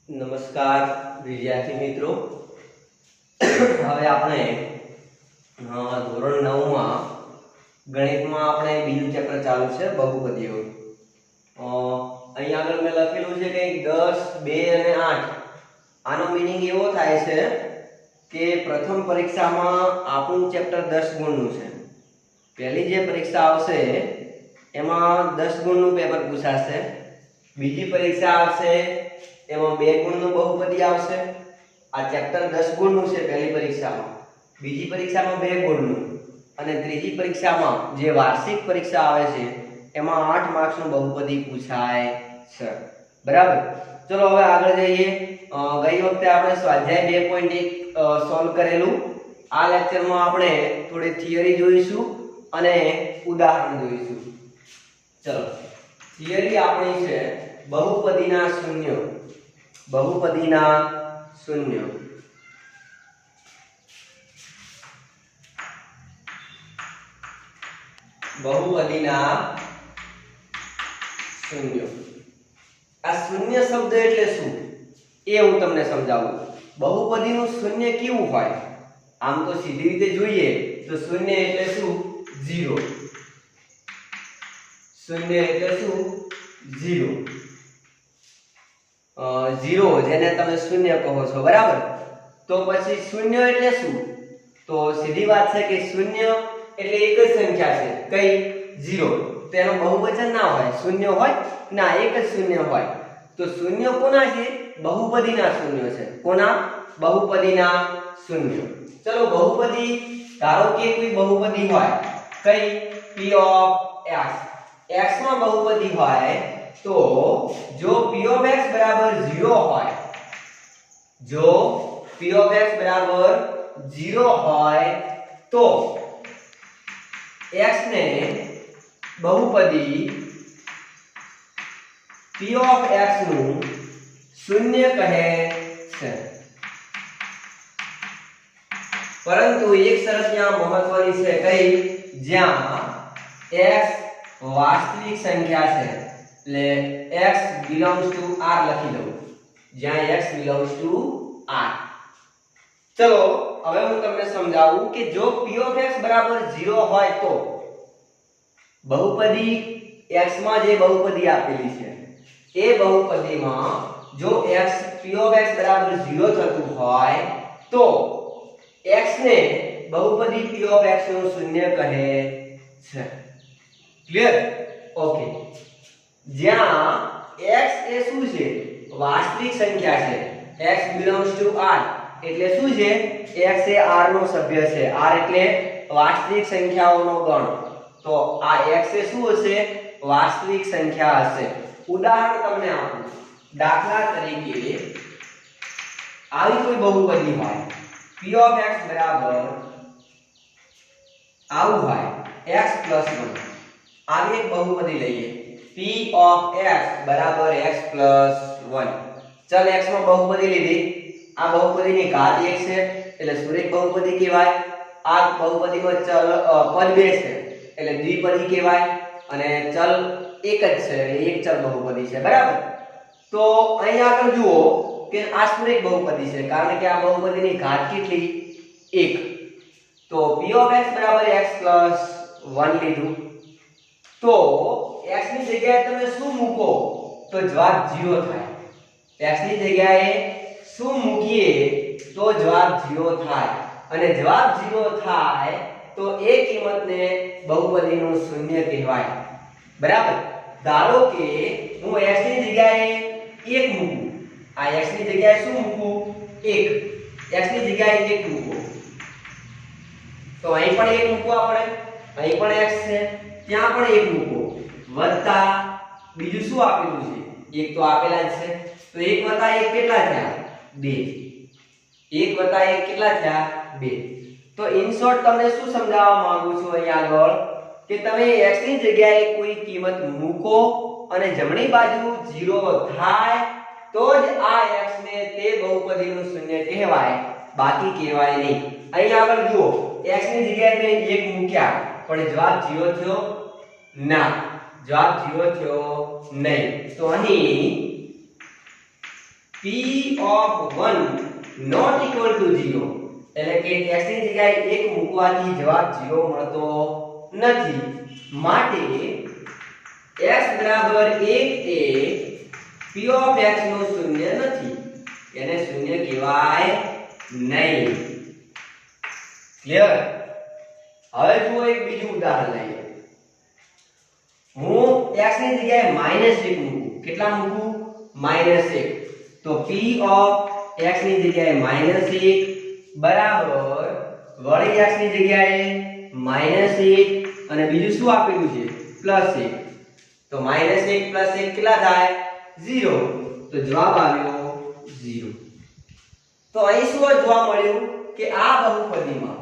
નમસ્કાર વિદ્યાર્થી મિત્રો, હવે આપણે ધોરણ 9 માં ગણિતમાં આપણે બીજું ચેપ્ટર ચાલુ છે બહુપદીઓ. અહીં આગળ મેં લખેલું છે કે 10, 2 અને 8. આનો મીનિંગ એવો થાય છે કે પ્રથમ પરીક્ષામાં આપણું ચેપ્ટર 10 ગુણનું છે. પહેલી જે પરીક્ષા આવશે એમાં 10 ગુણનું પેપર પૂછાશે. બીજી પરીક્ષા આવશે એમાં 2 ગુણનું બહુપદી આવશે. આ ચેપ્ટર 10 ગુણનું છે પહેલી પરીક્ષામાં. બીજી પરીક્ષામાં 2 ગુણનું અને ત્રીજી પરીક્ષામાં જે વાર્ષિક પરીક્ષા આવે છે એમાં 8 માર્ક્સનું બહુપદી પૂછાય છે. બરાબર, ચલો હવે આગળ જઈએ. ગઈ વખતે આપણે સ્વાધ્યાય 2.1 સોલ્વ કરેલું. આ લેક્ચરમાં આપણે થોડી થિયરી જોઈશું અને ઉદાહરણ જોઈશું. ચલો, થિયરી આપણી છે બહુપદીના શૂન્ય. બહુપદીના શૂન્ય. બહુપદીના શૂન્ય. આ શૂન્ય શબ્દ એટલે શું એ હું તમને સમજાવું. બહુપદીનું શૂન્ય કેવું હોય? આમ તો સીધી રીતે જોઈએ તો શૂન્ય એટલે શું? 0. શૂન્ય એટલે શું? 0. 0 જેને તમે શૂન્ય કહો છો, બરાબર. તો પછી શૂન્ય એટલે શું? તો સીધી વાત છે કે શૂન્ય એટલે એક જ સંખ્યા છે. કઈ? 0. તો એનો બહુવચન ના હોય. શૂન્ય હોય ના, એક જ શૂન્ય હોય. તો શૂન્ય કોના છે? બહુપદીના શૂન્ય છે. કોના? બહુપદીના શૂન્ય. ચલો, બહુપદી ધારો કે કોઈ બહુપદી હોય. કઈ? p of x. x માં બહુપદી હોય તો જો p of x બરાબર 0 હોય, જો p of x બરાબર 0 હોય તો x ને બહુપદી p of x નું શૂન્ય કહે છે. પરંતુ એક શરત ત્યાં મહત્વની છે. કઈ? જ્યાં x વાસ્તવિક સંખ્યા છે. એટલે x belongs to r લખી દઉં. જ્યાં x belongs to r. ચલો, હવે હું તમને સમજાવું કે જો p of x બરાબર 0 હોય તો બહુપદી x માં જે બહુપદી આપેલી છે એ બહુપદીમાં જો p of x બરાબર 0 થતું હોય તો x ને બહુપદી p of x નું શૂન્ય કહે છે. ક્લિયર? ઓકે. જ્યાં x એ શું છે? વાસ્તવિક સંખ્યા છે. x belongs to r એટલે શું છે? x એ r નો સભ્ય છે. r એટલે વાસ્તવિક સંખ્યાઓનો ગણ. તો આ x એ શું હશે? વાસ્તવિક સંખ્યા હશે. ઉદાહરણ તમને આપું. દાખલા તરીકે આવી કોઈ બહુપદી હોય p of x બરાબર આવું હોય x + 1. આવી એક બહુપદી લઈએ. p of x બરાબર x + 1. ચલ, x માં બહુપદી લીધી. આ બહુપદીની ઘાત 1 છે એટલે સુરેખ બહુપદી કહેવાય. આ બહુપદીમાં ચલ પદ 2 છે એટલે દ્વિપદી કહેવાય. અને ચલ એક જ છે, એક ચલ બહુપદી છે. બરાબર. તો અહીં આગળ જુઓ કે આ સુરેખ બહુપદી છે કારણ કે આ બહુપદીની ઘાત કેટલી? 1. તો p of x બરાબર x + 1 લીધું. તો x ની જગ્યાએ તમે શું મૂકો તો જવાબ 0 થાય. x ની જગ્યાએ શું મૂકીએ તો જવાબ 0 થાય. અને જવાબ 0 થાય તો એ કિંમતને બહુપદીનું શૂન્ય કહેવાય. બરાબર. ધારો કે હું x ની જગ્યાએ 1 મૂકું. આ x ની જગ્યાએ શું મૂકું? 1. x ની જગ્યાએ 1 મૂકો તો અહીં પણ 1 મૂકો. આપણે અહીં પણ x છે, ત્યાં પણ 1 મૂકો. વત્તા બીજું શું આપેલું છે? 1 તો આપેલા જ છે. તો 1 + 1 કેટલા થયા? 2. 1 + 1 કેટલા થયા? 2. તો ઇન શોર્ટ તમને શું સમજાવવા માંગુ છું અહીં આગળ કે તમે x ની જગ્યાએ કોઈ કિંમત મૂકો અને જમણી બાજુ 0 થાય તો જ આ x ને તે બહુપદીનું શૂન્ય કહેવાય, બાકી કહેવાય નહીં. અહીં આગળ જુઓ, x ની જગ્યાએ મેં 1 મૂક્યા પણ જવાબ 0 થયો ના. જવાબ 0 થયો નહીં. તો અહીં p of 1 not equal to 0 એટલે કે x ની જગ્યાએ 1 મૂકવાથી જવાબ 0 મળતો નથી માટે x બરાબર 1 એ p of x નું શૂન્ય નથી એને શૂન્ય કહેવાય નહીં ક્લિયર હવે જુઓ એક બીજું ઉદાહરણ લઈએ હું x ની જગ્યાએ -1 મૂકું કેટલા મૂકું -1 તો p of x ની જગ્યાએ -1 બરાબર વળી x ની જગ્યાએ -1 અને બીજું શું આપેલું છે +1 તો -1 + 1 કેટલા થાય 0 તો જવાબ આવ્યો 0 તો અહીં શું જોવા મળ્યું કે આ બહુપદીમાં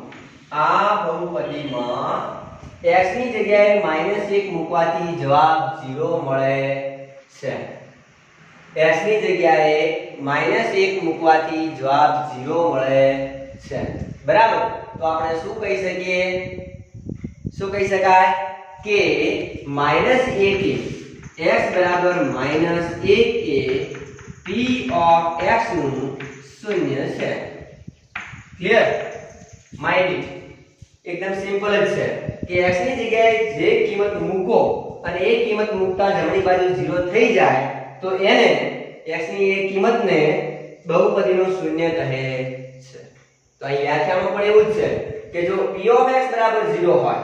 x ની જગ્યાએ -1 મૂકવાથી જવાબ 0 મળે છે x ની જગ્યાએ -1 મૂકવાથી જવાબ 0 મળે છે બરાબર તો આપણે શું કહી શકીએ શું કહી શકાય કે -1 એ x બરાબર -1 એ p of x નું શૂન્ય છે ક્લિયર માઇન્ડ એકદમ સિમ્પલ જ છે કે x ની જગ્યાએ જે કિંમત મૂકો અને એ કિંમત મૂકતા જમણી બાજુ 0 થઈ જાય તો એને x ની એ કિંમતને બહુપદીનું શૂન્ય કહે છે તો અહીં વ્યાખ્યામાં પણ એવું જ છે કે જો p of x બરાબર 0 હોય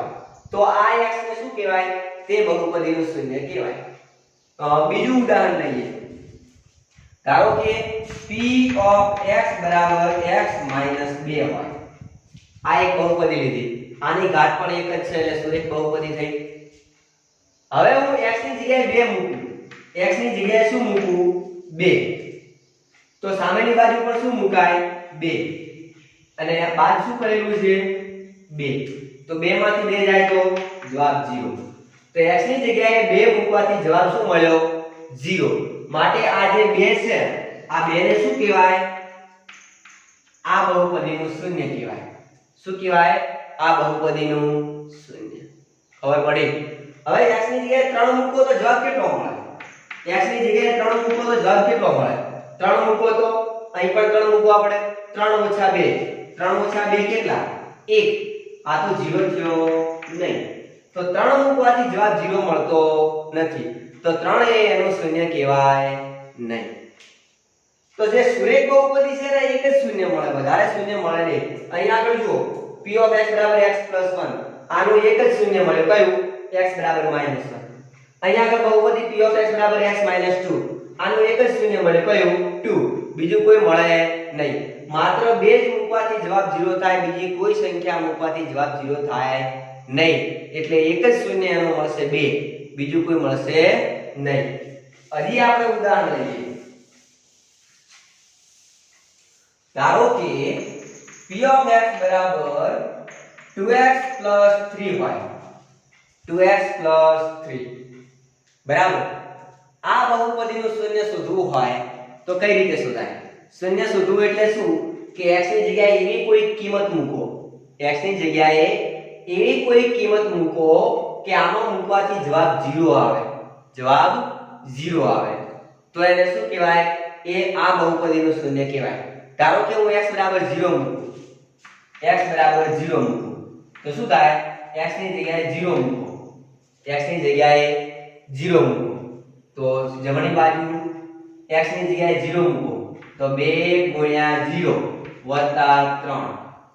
તો આ x ને શું કહેવાય તે બહુપદીનું શૂન્ય કહેવાય બીજું ઉદાહરણ લઈએ ધારો કે p of x બરાબર x - 2 હોય આ એક બહુપદી લીધી આની ઘાત પણ એક જ છે એટલે સુરેખ બહુપદી થઈ હવે હું x ની જગ્યાએ 2 મૂકું x ની જગ્યાએ શું મૂકું 2 તો સામેની બાજુ પર શું મુકાય 2 અને બાદ શું કરેલું છે 2 તો 2 માંથી 2 જાય તો જવાબ 0 તો x ની જગ્યાએ 2 મૂકવાથી જવાબ શું મળ્યો 0 માટે આ જે 2 છે આ 2 ને શું કહેવાય આ બહુપદીનું શૂન્ય કહેવાય શું કહેવાય આ બહુપદીનું શૂન્ય ખબર પડી હવે x ની જગ્યાએ 3 મૂકો તો જવાબ કેટલો મળે x ની જગ્યાએ 3 મૂકો તો જવાબ કેટલો મળે 3 મૂકો તો અહીં પણ 3 મૂકવા પડે 3 - 2 3 - 2 કેટલા 1 આ તો 0 થયો નહીં તો 3 મૂકવાથી જવાબ 0 મળતો નથી તો 3 એ એનો શૂન્ય કહેવાય નહીં તો જે સુરેખ બહુપદી છે ને એક જ શૂન્ય મળે વધારે શૂન્ય મળે નહીં અહીં આગળ જુઓ p of x બરાબર x + 1 આનું એક જ શૂન્ય મળ્યું કયું x બરાબર -1 અહીં આગળ બહુપદી p of x બરાબર x - 2 આનું એક જ શૂન્ય મળ્યું કયું 2 બીજું કોઈ મળે નહીં માત્ર 2 જ મૂકવાથી જવાબ 0 થાય બીજી કોઈ સંખ્યા મૂકવાથી જવાબ 0 થાય નહીં એટલે એક જ શૂન્ય એનો મળશે 2 બીજું કોઈ મળશે નહીં હજી આપણે ઉદાહરણ લઈએ ધારો કે p of x બરાબર 2x + 3 હોય 2x + 3 બરાબર આ બહુપદીનું શૂન્ય શોધવું હોય તો કઈ રીતે શોધાય શૂન્ય શોધવું એટલે શું કે x ની જગ્યાએ એવી કોઈ કિંમત મૂકો x ની જગ્યાએ એવી કોઈ કિંમત મૂકો કે આમાં મૂકવાથી જવાબ 0 આવે જવાબ 0 આવે તો એને શું કહેવાય એ આ બહુપદીનું શૂન્ય કહેવાય ધારો કે હું x બરાબર 0 મૂકું x બરાબર 0 મૂકું તો શું થાય x ની જગ્યાએ 0 મૂકો x ની જગ્યાએ 0 મૂકો તો જમણી બાજુ x ની જગ્યાએ 0 મૂકો તો 2 * 0 + 3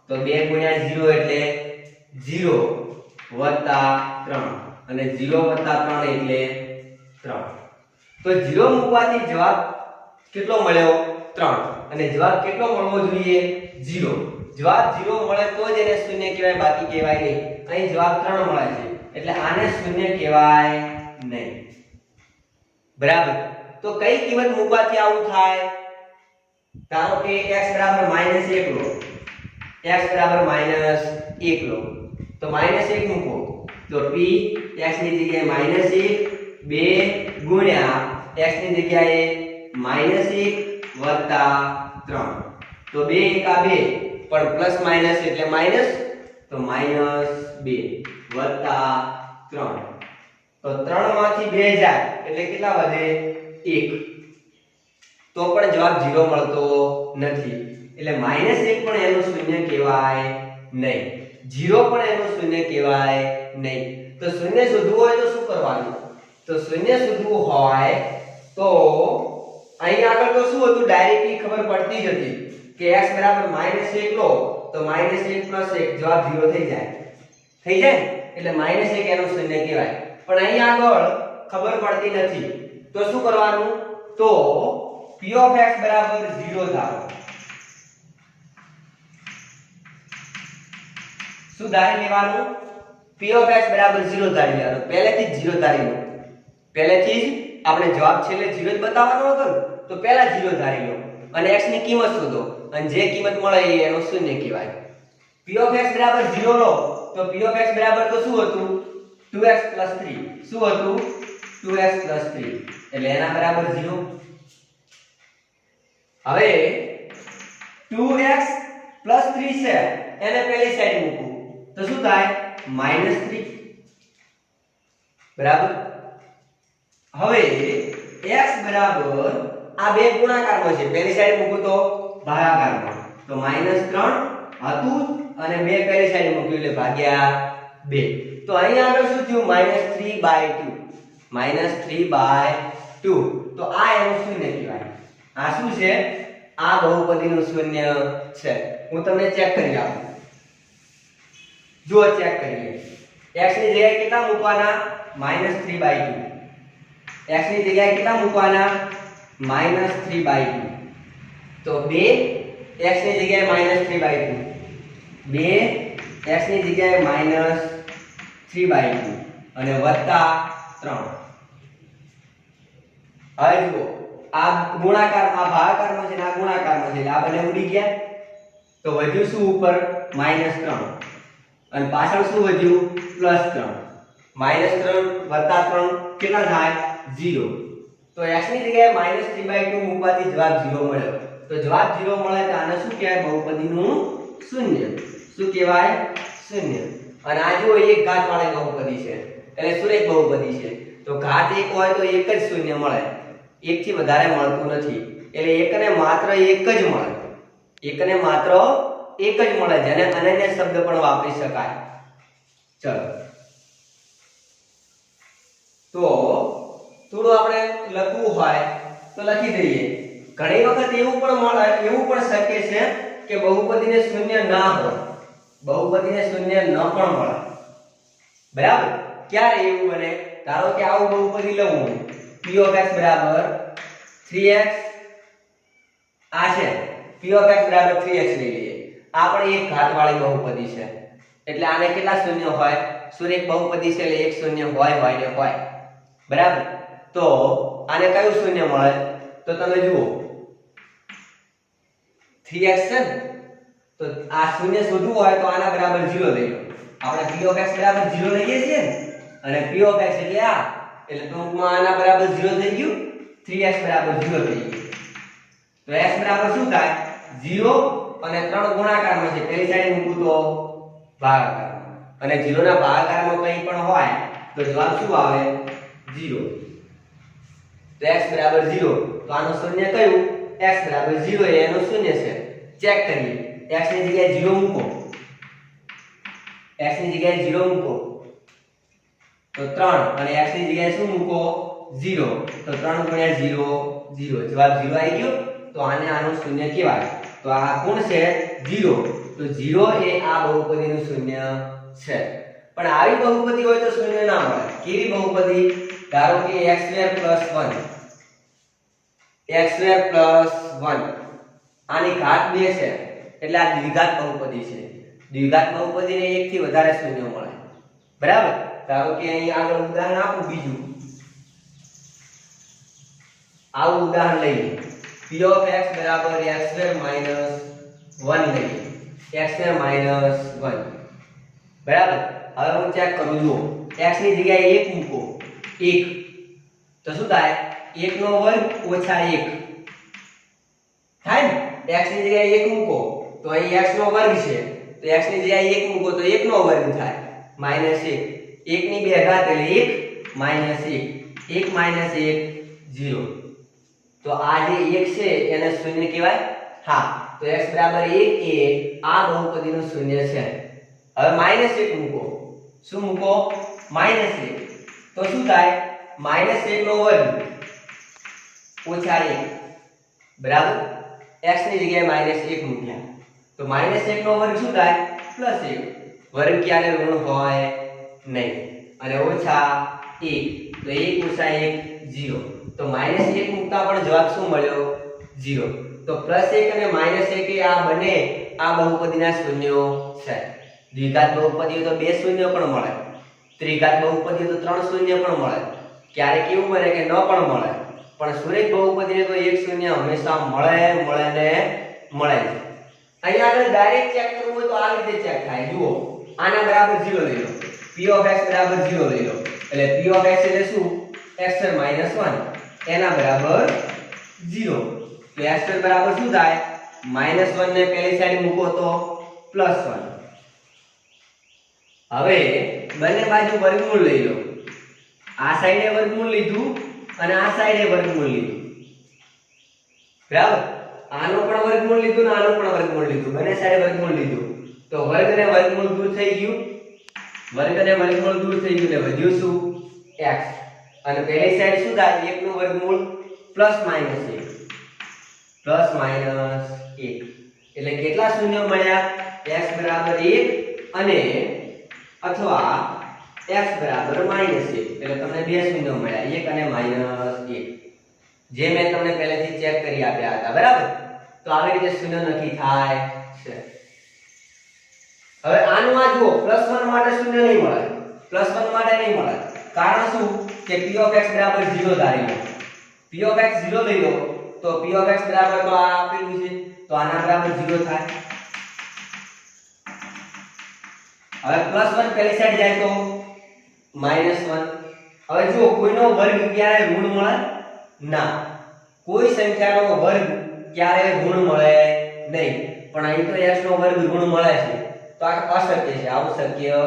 તો 2 * 0 એટલે 0 + 3 અને 0 + 3 એટલે 3 તો 0 મૂકવાથી જવાબ કેટલો મળ્યો 3 અને જવાબ કેટલો મળવો જોઈએ 0 જવાબ 0 મળે તો જ એને શૂન્ય કહેવાય બાકી કહેવાય નહીં અહીં જવાબ 3 મળે છે એટલે આને શૂન્ય કહેવાય નહીં બરાબર તો કઈ કિંમત મૂકવાથી આવું થાય ધારો કે x બરાબર -1 લો x બરાબર -1 લો તો -1 મૂકો તો p x ની જગ્યાએ -1 2 * x ની જગ્યાએ -1 + 3 તો 2 * 1 = 2 પણ પ્લસ માઈનસ એટલે માઈનસ તો -2 + 3 તો 3 માંથી 2 જાય એટલે કેટલા વધે 1 તો પણ જવાબ 0 મળતો નથી. એટલે -1 પણ એનું શૂન્ય કહેવાય નહીં, 0 પણ એનું શૂન્ય કહેવાય નહીં. તો શૂન્ય શોધવું હોય તો શું કરવાનું? તો શૂન્ય શોધવું હોય તો અહીં આગળ તો શું હતું, ડાયરેક્ટલી ખબર પડતી જ હતી કે x બરાબર -1 લો તો -1 + 1 જવાબ 0 થઈ જાય. થઈ જાય એટલે -1 એનું શૂન્ય કહેવાય. પણ અહીં આગળ ખબર પડતી નથી તો શું કરવાનું? તો p of x બરાબર 0 ધારો. શું ધારી લેવાનું? p of x બરાબર 0 ધારી લેવાનું. પહેલેથી જ 0 ધારી લો. પહેલેથી જ આપણે જવાબ છેલ્લે 0 જ બતાવવાનો હતો ને, તો પહેલા 0 ધારી લો અને x ની કિંમત શોધો અને જે કિંમત મળે એ એનો શૂન્ય કહેવાય. p of x બરાબર 0 લો તો p of x બરાબર તો શું હતું? 2x + 3. શું હતું? 2x + 3 એટલે એના બરાબર 0. હવે 2x + 3 છે એને પહેલી સાઈડ મૂકું તો શું થાય? -3 બરાબર. હવે x બરાબર આ બે ગુણાકારમાં છે, પહેલી સાઈડ મૂકું તો ભાગાકારમાં, તો -3 હતું અને બે પહેલી સાઈડ મૂક્યું એટલે ભાગ્યા 2. તો અહીં આગળ શું થયું? -3/2. -3/2 તો આ એનું શૂન્ય કહેવાય. આ શું છે? આ બહુપદીનું શૂન્ય છે. હું તમને ચેક કરી આપું. જુઓ, ચેક કરીએ. x ની જગ્યાએ કેટલા મૂકવાના? -3/2. x ની જગ્યાએ કેટલા મૂકવાના? -3/2. તો 2 x ની જગ્યાએ -3/2. 2 x ની જગ્યાએ -3/2 અને વત્તા 3. હવે જુઓ, આ ગુણાકાર, આ ભાગાકારમાં છે ને આ ગુણાકારમાં છે એટલે આ બંને ઉડી ગયા. તો વધ્યું શું ઉપર? -3 અને પાછળ શું વધ્યું? +3. -3 વત્તા 3 કેટલા થાય? 0. તો x ની જગ્યાએ -3/2 મૂકવાથી જવાબ 0 મળ્યો. તો જવાબ 0 મળે તો આને શું કહેવાય? બહુપદીનું શૂન્ય. શું કહેવાય? શૂન્ય. અને આ જો એક ઘાત વાળી બહુપદી છે એટલે સુરેખ બહુપદી છે. તો ઘાત એક હોય તો એક જ શૂન્ય મળે, એક થી વધારે મળતું નથી. એટલે એકને માત્ર એક જ મળે, એકને માત્ર એક જ મળે, જેને અનન્ય શબ્દ પણ વાપરી શકાય. ચલો, તો થોડું આપણે લખવું હોય તો લખી દઈએ. ઘણી વખત એવું પણ શક્ય છે કે બહુપદીને શૂન્ય ના હોય, બહુપદીને શૂન્ય ન પણ મળે. બરાબર? ક્યારે એવું બને? ધારો કે આવું બહુપદી લઉં હું, p of x બરાબર 3x. આ છે p of x બરાબર 3x લઈ લઈએ. આ પણ એક ઘાત વાળી બહુપદી છે એટલે આને કેટલા શૂન્ય હોય? સુરેખ બહુપદી છે એટલે એક શૂન્ય હોય ને હોય. બરાબર? તો આને કયું શૂન્ય મળે? તો તમે જુઓ, 3x છે ને, તો આ શૂન્ય શોધવું હોય તો આના બરાબર 0 લઈ લો. આપણે p of x બરાબર 0 લઈએ છીએ ને, અને p of x એટલે આ, એટલે ટૂંકમાં આના બરાબર 0 થઈ ગયું, 3x બરાબર 0 થઈ ગયું. તો x બરાબર શું થાય? 0 અને 3 ગુણાકારમાં છે, પેલી સાઈડ મૂકું તો ભાગાકારમાં, અને 0 ના ભાગાકારમાં કંઈ પણ હોય તો જવાબ શું આવે? 0. તો x બરાબર 0, તો આનું શૂન્ય કયું? x બરાબર 0 એ એનું શૂન્ય છે. ચેક કરીએ. x ની જગ્યાએ 0 મૂકો, x ની જગ્યાએ 0 મૂકો તો 3, અને x ની જગ્યાએ શું મૂકો? 0, તો 3 × 0 0, જવાબ 0 આવી ગયો. તો આને આનું શૂન્ય કહેવાય. તો આ કોણ છે? 0. તો 0 એ આ બહુપદીનું શૂન્ય છે. પણ આવી બહુપદી હોય તો શૂન્ય ના મળે. કેવી બહુપદી? ધારો કે x² + 1, x² + 1, આની ઘાત 2 છે એટલે આ દ્વિઘાત બહુપદી છે. દ્વિઘાત બહુપદીને એક થી વધારે શૂન્ય મળે. બરાબર? ધારો કે અહીં આગળ ઉદાહરણ આપું બીજું. આવું ઉદાહરણ લઈએ. p of x બરાબર x² - 1 લઈએ. x² - 1. બરાબર? હવે હું ચેક કરું. જુઓ, x ની જગ્યાએ 1 મૂકો, 1, તો શું થાય? 1 નો વર્ગ ઓછા 1 થાય ને? x ની જગ્યાએ 1 મૂકો તો અહીં x નો વર્ગ છે, તો x ની જગ્યાએ 1 મૂકો તો 1 નો વર્ગ થાય, -1. 1 ની 2 ઘાત એટલે 1 - 1, 1 - 1 0. તો આ જે 1 છે એને શૂન્ય કહેવાય? હા, તો x બરાબર 1 એ આ બહુપદીનું શૂન્ય છે. હવે -1 મૂકો. શું મૂકો? -1. તો શું થાય? -1 નો વર્ગ ઓછા 1 બરાબર x ની જગ્યાએ -1 મૂક્યા. તો -1 નો વર્ગ શું થાય? +1. વર્ગ ક્યારે ઋણ હોય નહીં. અને ઓછા 1 તો 1 ઓછા 1 0. તો -1 મૂકતા પણ જવાબ શું મળ્યો? 0. તો +1 અને -1 એ આ બંને આ બહુપદીના શૂન્યો છે. દ્વિઘાત બહુપદીઓ તો 2 શૂન્ય પણ મળે. ત્રિઘાત બહુપદીઓ તો 3 શૂન્ય પણ મળે. ક્યારેક એવું બને કે ન પણ મળે. પણ સુરેખ બહુપદીને તો 1 શૂન્ય હંમેશા મળે ને મળે જ. અહીંયા આગળ ડાયરેક્ટ ચેક કરવું હોય તો આ રીતે ચેક થાય. જુઓ, આના બરાબર 0 લઈ લો. p of x બરાબર 0 લઈ લો. એટલે p of x એટલે શું? x - 1 એના બરાબર 0. તો x બરાબર શું થાય? -1 ને પહેલી સાઈડ મૂકો તો +1. હવે બંને બાજુ વર્ગમૂળ લઈ લો. આ સાઈડે વર્ગમૂળ લીધું અને આ સાઈડે વર્ગમૂળ લીધું. બરાબર? આનો પણ વર્ગમૂળ લીધું ને આનો પણ વર્ગમૂળ લીધું. બંને સાઈડે વર્ગમૂળ લીધું. તો વર્ગ અને વર્ગમૂળ દૂર થઈ ગયું. વર્ગ અને વર્ગમૂળ દૂર થઈ ગયું એટલે વધ્યું શું? x. અને પહેલી સાઈડ શું થાય? 1 નું વર્ગમૂળ +-1. +-1. એટલે કેટલા શૂન્ય મળ્યા? x બરાબર 1 અને અથવા x બરાબર -1. એટલે તમને બે શૂન્ય મળ્યા, 1 અને -1. જે મેં તમને પહેલેથી ચેક કરી આપ્યા હતા. બરાબર? તો આવી રીતે શૂન્ય નક્કી થાય છે. હવે આનું આ જુઓ, +1 માટે શૂન્ય નહીં મળે. +1 માટે નહીં મળે. કારણ શું? કે p of x બરાબર 0 ધારી લો. p of x 0 લઈ લો તો p of x બરાબર તો આ આપેલું છે તો આના બરાબર 0 થાય. હવે +1 પહેલી સાઈડ જાય તો -1. હવે જુઓ, કોઈનો વર્ગ ક્યારે ઋણ મળે? ના. કોઈ સંખ્યાનો વર્ગ ક્યારે ઋણ મળે નહીં. પણ અહીં તો x નો વર્ગ ઋણ મળે છે. તો આ અશક્ય છે. આવું શક્ય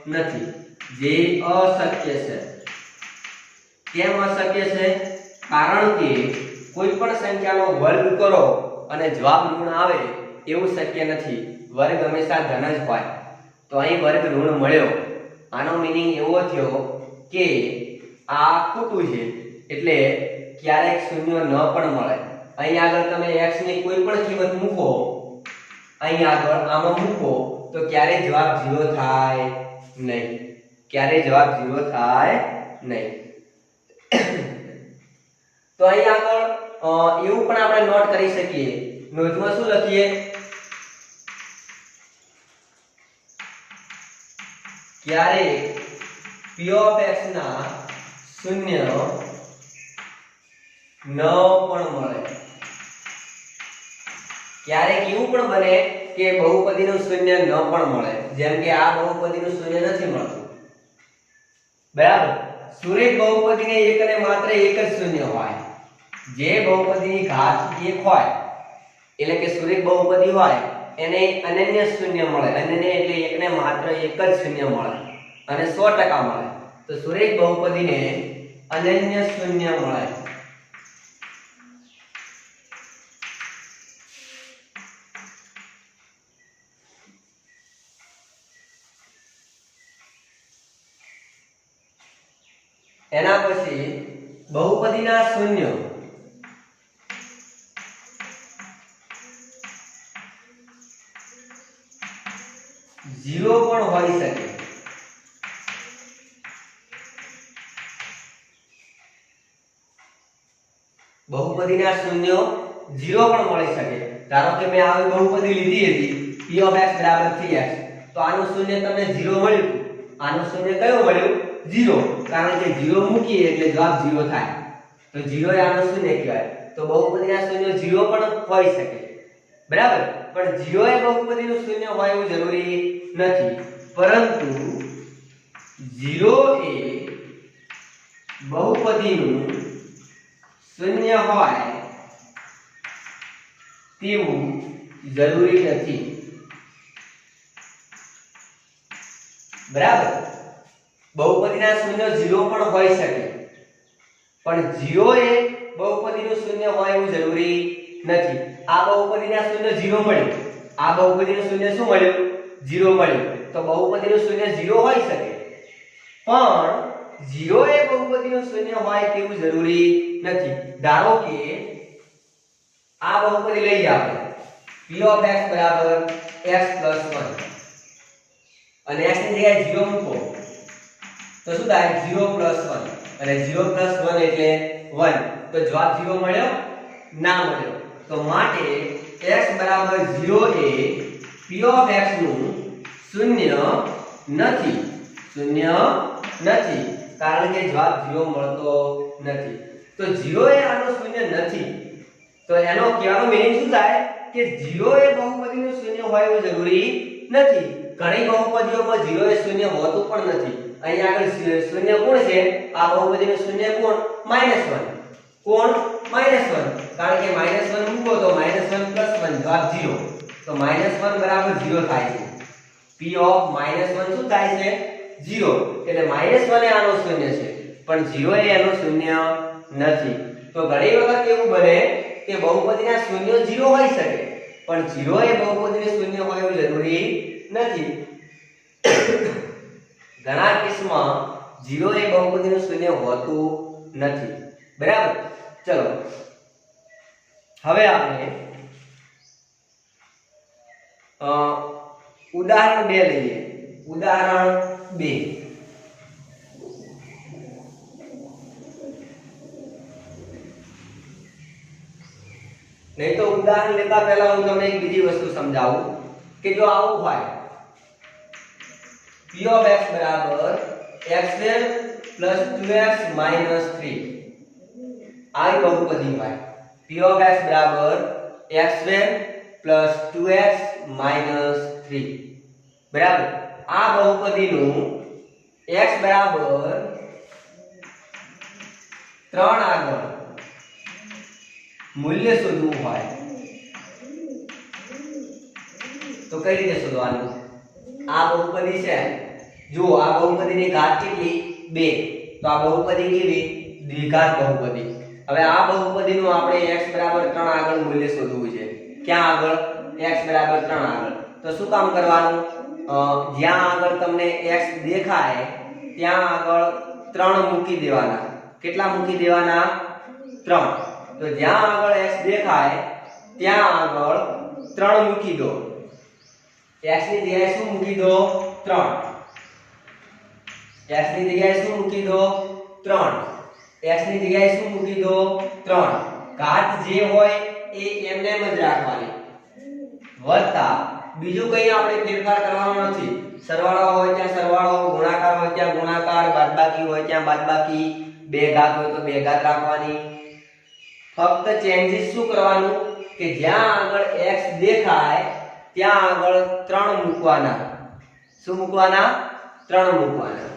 નથી. જે અશક્ય છે. કેમ અશક્ય છે? કારણ કે કોઈ પણ સંખ્યાનો વર્ગ કરો અને જવાબ ઋણ આવે એવું શક્ય નથી. વર્ગ હંમેશા ધન જ હોય. તો અહીં વર્ગ ઋણ મળ્યો. આનો મીનિંગ એવો થયો કે આ ખોટું છે. એટલે ક્યારેક શૂન્ય ન પણ મળે. અહીં આગળ તમે x ની કોઈ પણ કિંમત મૂકો, અહીં આગળ આમાં મૂકો તો ક્યારેય જવાબ 0 થાય નહીં. ક્યારેય જવાબ 0 થાય નહીં. તો અહીં આગળ એવું પણ આપણે નોટ કરી શકીએ. નોંધમાં શું લખીએ? ક્યારેક p of x ના શૂન્ય ન પણ મળે. ક્યારેક એવું પણ બને કે બહુપદીનું શૂન્ય ન પણ મળે. જેમ કે આ બહુપદીનું શૂન્ય નથી મળતું. બરાબર? સુરેખ બહુપદીને એક અને માત્ર એક જ શૂન્ય હોય. જે બહુપદીની ઘાત 1 હોય એટલે કે સુરેખ બહુપદી હોય એને અનન્ય શૂન્ય મળે. અનન્ય એટલે એકને માત્ર એક જ શૂન્ય મળે અને 100% મળે. તો સુરેખ બહુપદીને અનન્ય શૂન્ય મળે. એના પછી બહુપદીના શૂન્ય ઝીરો પણ હોઈ શકે. બહુપદીના શૂન્યો 0 પણ મળી શકે. ધારો કે મેં આવી બહુપદી લીધી હતી p of x બરાબર 3x. તો આનું શૂન્ય તમને 0 મળ્યું. આનું શૂન્ય કયો મળ્યું? 0. કારણ કે 0 મૂકીએ એટલે જવાબ 0 થાય. તો 0 એ આનું શૂન્ય કહેવાય. તો બહુપદીના શૂન્ય 0 પણ હોઈ શકે. બરાબર? પણ 0 એ બહુપદીનું શૂન્ય હોય એવું જરૂરી નથી. પરંતુ 0 એ બહુપદીનું શૂન્ય હોય તેવું જરૂરી નથી. બરાબર? બહુપદીના શૂન્ય 0 પણ હોઈ શકે. પણ 0 એ બહુપદીનું શૂન્ય હોય એવું જરૂરી નથી. આ બહુપદીના શૂન્ય 0 મળ્યું, આ બહુપદીનું શૂન્ય શું મળ્યું? 0 મળ્યું. તો બહુપદીનું શૂન્ય 0 હોઈ શકે, પણ 0 એ બહુપદીનું શૂન્ય હોય તેવું જરૂરી નથી. ધારો કે આ બહુપદી લઈએ આપણે p of x બરાબર x plus 1 અને x ની જગ્યાએ 0 મૂકો તો શું થાય? 0 plus 1 અને 0 plus 1 એટલે 1. તો જવાબ 0 મળ્યો? ના મળ્યો. તો માટે x બરાબર 0 એ p of x નું શૂન્ય નથી, શૂન્ય નથી, કારણ કે જવાબ 0 મળતો નથી. તો 0 એ આનો શૂન્ય નથી. તો એનો કહેવાનો મીનિંગ શું થાય કે 0 એ બહુપદીનું શૂન્ય હોય એવું જરૂરી નથી. ઘણી બહુપદીઓમાં 0 એ શૂન્ય હોતું પણ નથી. અહીં આગળ શૂન્ય કોણ છે? આ બહુપદીનું શૂન્ય કોણ? -1. કોણ? -1. કારણ કે -1 મૂકો તો -1 + 1 જવાબ 0. તો -1 બરાબર 0 થાય છે. p of -1 શું થાય છે? 0. એટલે -1 એ આનો શૂન્ય છે, પણ 0 એ એનો શૂન્ય નથી. તો ઘણી વખત એવું બને કે બહુપદીના શૂન્ય 0 હોઈ શકે, પણ 0 એ બહુપદીનું શૂન્ય હોય એવું જરૂરી નથી. ઘણા કેસમાં 0 એ બહુપદીનું શૂન્ય હોતું નથી. બરાબર? ચલો હવે આપણે ઉદાહરણ 2 લઈએ. ઉદાહરણ 2. નહીં તો ઉદાહરણ લેતા પહેલા હું તમને એક બીજી વસ્તુ સમજાવું કે જો આવું હોય p of x બરાબર x² plus 2x minus 3 આવી બહુપદી હોય p of x બરાબર x² plus 2x minus 3 બરાબર. આ બહુપદીનું x બરાબર 3 આગળ મૂલ્ય શોધવું હોય તો કઈ રીતે શોધવાનું? આ બહુપદી છે, જો આ બહુપદીની ઘાત કેટલી? 2. તો આ બહુપદી કેવી? દ્વિઘાત બહુપદી. હવે આ બહુપદીનું આપણે x બરાબર 3 આગળ મૂલ્ય શોધવું છે. ક્યાં આગળ? x બરાબર 3 આગળ. તો શું કામ કરવાનું? જ્યાં આગળ તમને x દેખાય ત્યાં આગળ 3 મૂકી દેવાના. કેટલા મૂકી દેવાના? 3. તો જ્યાં આગળ x દેખાય ત્યાં આગળ 3 મૂકી દો. x ની જગ્યાએ શું મૂકી દો? 3. x ની જગ્યાએ શું મૂકી દો? 3. x ની જગ્યાએ શું મૂકી દો? 3. ઘાત જે હોય એ એમને એમ જ રાખવાની. વત્તા બીજું કંઈ આપણે ફેરફાર કરવાનો નથી. સરવાળો હોય ત્યાં સરવાળો, ગુણાકાર હોય ત્યાં ગુણાકાર, બાદબાકી હોય ત્યાં બાદબાકી, બે ઘાત હોય તો બે ઘાત રાખવાની. ફક્ત ચેન્જીસ શું કરવાનું કે જ્યાં આગળ x દેખાય ત્યાં આગળ 3 મૂકવાના. શું મૂકવાના? 3 મૂકવાના.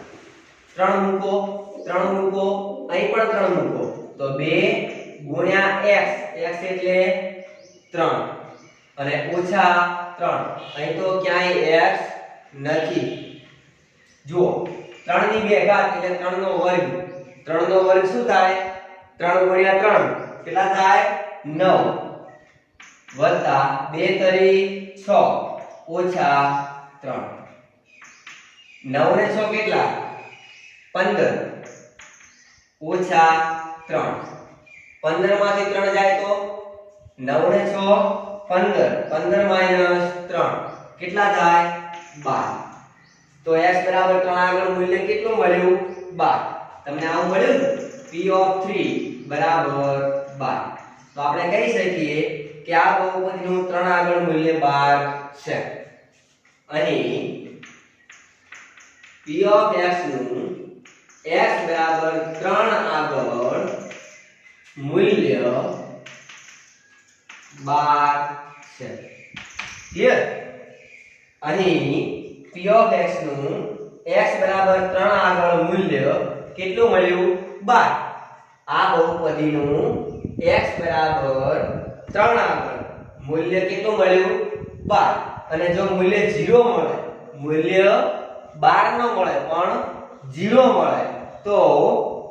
3 મૂકો, 3 મૂકો, અહીં પણ 3 મૂકો. તો 2 ગુણ્યા x, x એટલે 3 અને ઓછા 3. અહીં તો ક્યાંય x નથી. જુઓ 3 ની 2 ઘાત એટલે 3 નો વર્ગ. 3 નો વર્ગ શું થાય? 3 ગુણ્યા 3 કેટલા થાય? 9 વત્તા 2 તરી 6 ઓછા 3. 9 ને 6 કેટલા? 15 ઓછા 3. 15 માંથી 3 જાય તો 9 ને 6 15. 15 માઈનસ 3 કેટલા થાય? 12. તો x બરાબર 3 આગળ મૂલ્ય કેટલું મળ્યું? 12. તમને આવું મળ્યું ને? p of 3 બરાબર 12. તો આપણે કહી શકીએ કે આ બહુપદીનું 3 આગળ મૂલ્ય 12 છે. અહીં p of x નું x બરાબર 3 આગળ મૂલ્ય 12 છે. ક્લિયર? અહીં p of x નું x બરાબર 3 આગળ મૂલ્ય કેટલું મળ્યું? 12. આ બહુપદીનું x બરાબર 3 આગળ મૂલ્ય કેટલું મળ્યું? 12. અને જો મૂલ્ય 0 મળે, મૂલ્ય 12 ન મળે પણ 0 મળે તો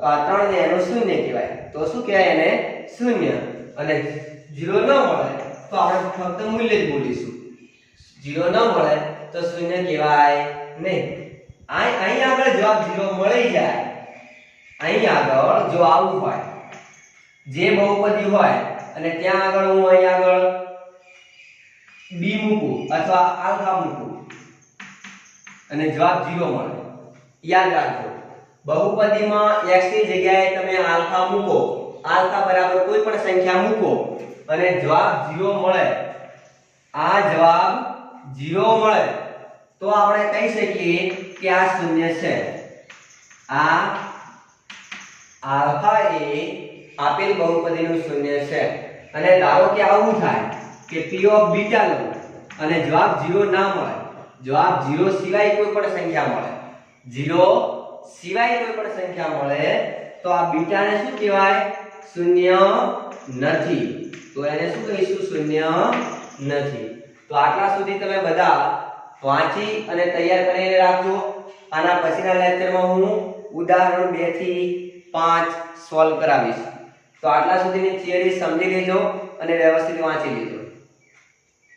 તો આ 3 ને એનું શૂન્ય કહેવાય. તો શું કહેવાય એને? શૂન્ય. અને 0 ન મળે તો આપણે ફક્ત મૂલ્ય જ બોલીશું. 0 ન મળે તો શૂન્ય કહેવાય નહીં. અહીં આગળ જવાબ 0 મળી જાય, અહીં આગળ જો આવું હોય, જે બહુપદી હોય અને ત્યાં આગળ હું અહીં આગળ b મૂકું અથવા આલ્ફા મૂકું અને જવાબ 0 મળે, યાદ રાખજો બહુપદીમાં x ની જગ્યાએ તમે આલ્ફા મૂકો, આલ્ફા બરાબર કોઈ પણ સંખ્યા મૂકો અને જવાબ 0 મળે, આ જવાબ 0 મળે તો આપણે કહી શકીએ કે આ શૂન્ય છે. આ આલ્ફા એ આપેલ બહુપદીનું શૂન્ય છે. અને ધારો કે આવું થાય કે p ઓફ બીટા લો અને જવાબ 0 ના મળે, જવાબ 0 સિવાય કોઈ પણ સંખ્યા મળે, 0 સિવાય કોઈ પણ સંખ્યા મળે તો આ બીટાને શું કહેવાય? શૂન્ય નથી. તો એને શું કહીશું? શૂન્ય નથી. તો આટલા સુધી તમે બધા વાંચી અને તૈયાર કરીને રાખજો. આના પછીના લેક્ચરમાં હું ઉદાહરણ 2 થી 5 સોલ્વ કરાવીશ. તો આટલા સુધીની થિયરી સમજી લેજો અને વ્યવસ્થિત વાંચી લેજો.